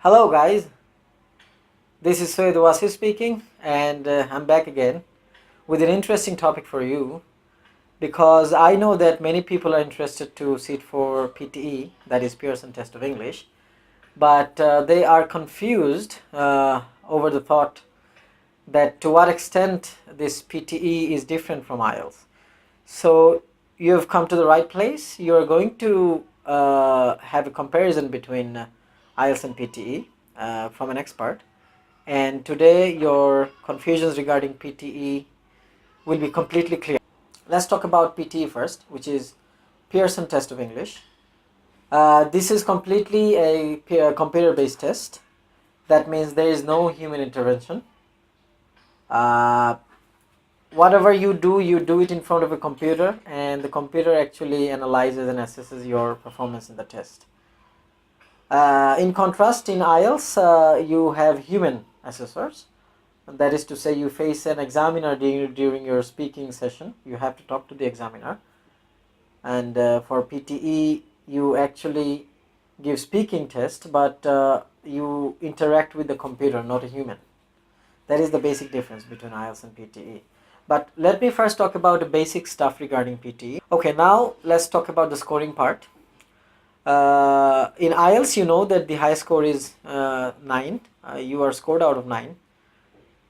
Hello guys, this is Syed Wasi speaking and I'm back again with an interesting topic for you because I know that many people are interested to sit for PTE, that is Pearson Test of English, but they are confused over the thought that to what extent this PTE is different from IELTS. So you have come to the right place. You are going to have a comparison between IELTS and PTE from an expert. And today your confusions regarding PTE will be completely clear. Let's talk about PTE first, which is Pearson Test of English. This is completely a computer-based test. That means there is no human intervention. Whatever you do it in front of a computer, and the computer actually analyzes and assesses your performance in the test. In contrast, in IELTS, you have human assessors. That is to say, you face an examiner during your speaking session. You have to talk to the examiner. And for PTE, you actually give speaking test, but you interact with the computer, not a human. That is the basic difference between IELTS and PTE. But let me first talk about the basic stuff regarding PTE. Okay, now let's talk about the scoring part. In IELTS, you know that the high score is 9. You are scored out of 9.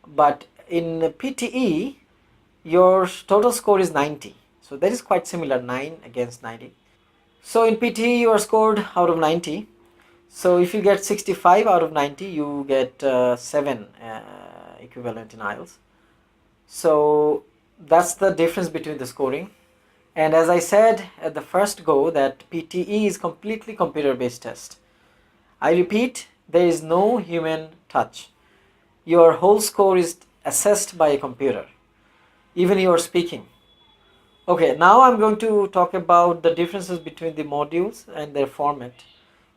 But in PTE, your total score is 90. So that is quite similar, 9 against 90. So in PTE, you are scored out of 90. So if you get 65 out of 90, you get 7 equivalent in IELTS. So that's the difference between the scoring. And as I said at the first go, that PTE is completely computer-based test. I repeat, there is no human touch. Your whole score is assessed by a computer, even your speaking. Okay, now I'm going to talk about the differences between the modules and their format.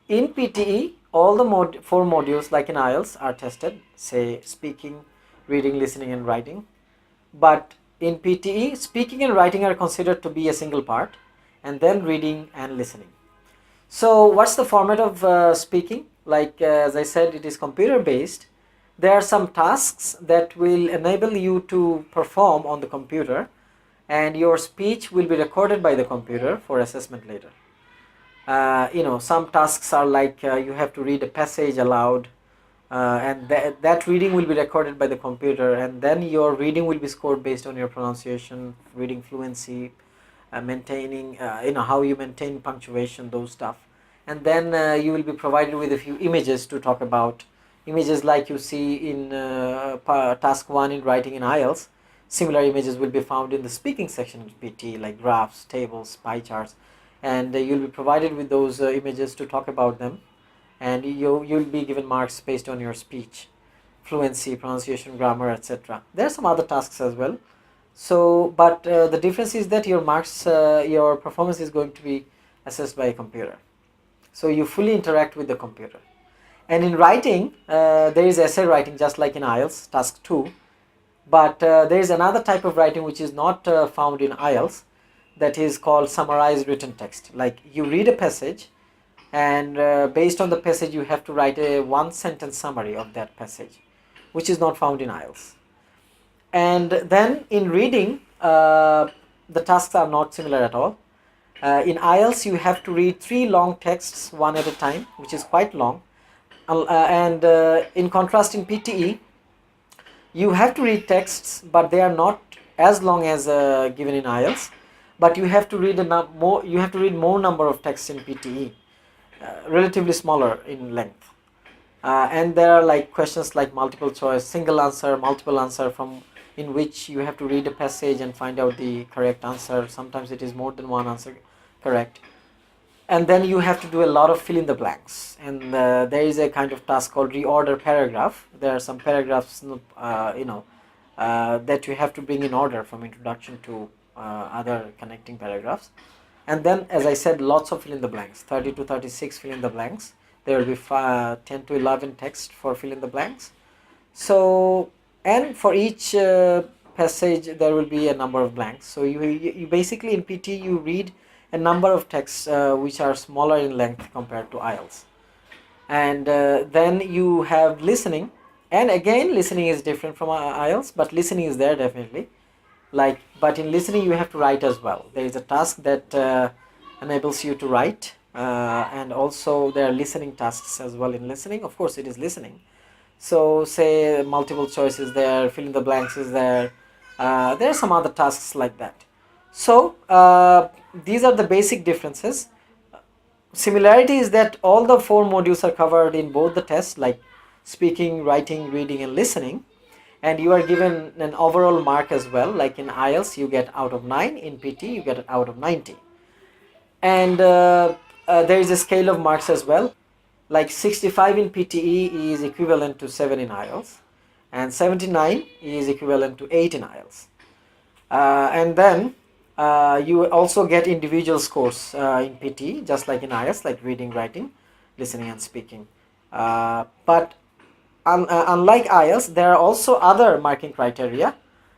In PTE, all the 4 modules like in IELTS are tested, say speaking, reading, listening and writing. But in PTE, speaking and writing are considered to be a single part, and then reading and listening. So what's the format of speaking? Like as I said, it is computer based. There are some tasks that will enable you to perform on the computer, and your speech will be recorded by the computer for assessment later. Some tasks are like you have to read a passage aloud, and that reading will be recorded by the computer, and then your reading will be scored based on your pronunciation, reading fluency, maintaining how you maintain punctuation, those stuff. And then you will be provided with a few images to talk about, images like you see in task 1 in writing in IELTS. Similar images will be found in the speaking section of PT, like graphs, tables, pie charts, and you'll be provided with those images to talk about them, and you'll be given marks based on your speech, fluency, pronunciation, grammar, etc. There are some other tasks as well. So, but the difference is that your marks, your performance is going to be assessed by a computer. So you fully interact with the computer. And in writing, there is essay writing just like in IELTS, task 2. But there is another type of writing which is not found in IELTS, that is called summarized written text. Like you read a passage, and based on the passage you have to write a 1-sentence summary of that passage, which is not found in IELTS. And then in reading, the tasks are not similar at all. In IELTS, you have to read 3 long texts one at a time, which is quite long. And in contrast, in PTE, you have to read texts, but they are not as long as given in IELTS. But you have to read more number of texts in PTE, relatively smaller in length. And there are like questions like multiple choice, single answer, multiple answer, in which you have to read a passage and find out the correct answer. Sometimes it is more than one answer correct. And then you have to do a lot of fill in the blanks. And there is a kind of task called reorder paragraph. There are some paragraphs, that you have to bring in order from introduction to other connecting paragraphs. And then, as I said, lots of fill in the blanks, 30 to 36 fill in the blanks. There will be 10 to 11 text for fill in the blanks. So, and for each passage there will be a number of blanks. So you basically in PT you read a number of texts which are smaller in length compared to IELTS. And then you have listening, and again listening is different from IELTS, but listening is there definitely. But in listening you have to write as well. There is a task that enables you to write, and also there are listening tasks as well in listening. Of course it is listening, so say multiple choice is there, fill in the blanks is there. There are some other tasks like that. So these are the basic differences. Similarity is that all the four modules are covered in both the tests, like speaking, writing, reading and listening, and you are given an overall mark as well. Like in IELTS you get out of 9, in PT you get out of 90. And there is a scale of marks as well. Like 65 in PTE is equivalent to 7 in IELTS, and 79 is equivalent to 8 in IELTS. And then you also get individual scores in PT, just like in IELTS, like reading, writing, listening and speaking. But unlike IELTS, there are also other marking criteria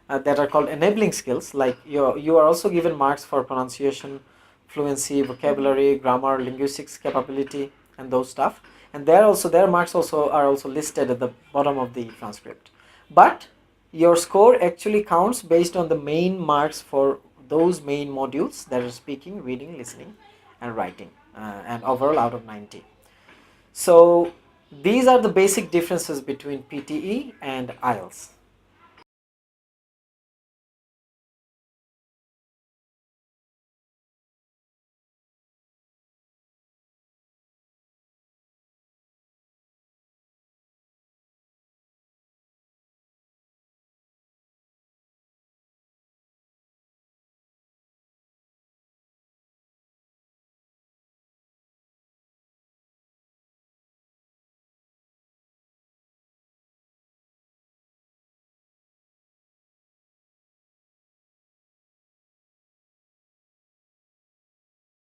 that are called enabling skills. Like you are also given marks for pronunciation, fluency, vocabulary, grammar, linguistics capability, and those stuff. And their marks also are also listed at the bottom of the transcript. But your score actually counts based on the main marks for those main modules, that are speaking, reading, listening and writing, and overall out of 90. So these are the basic differences between PTE and IELTS.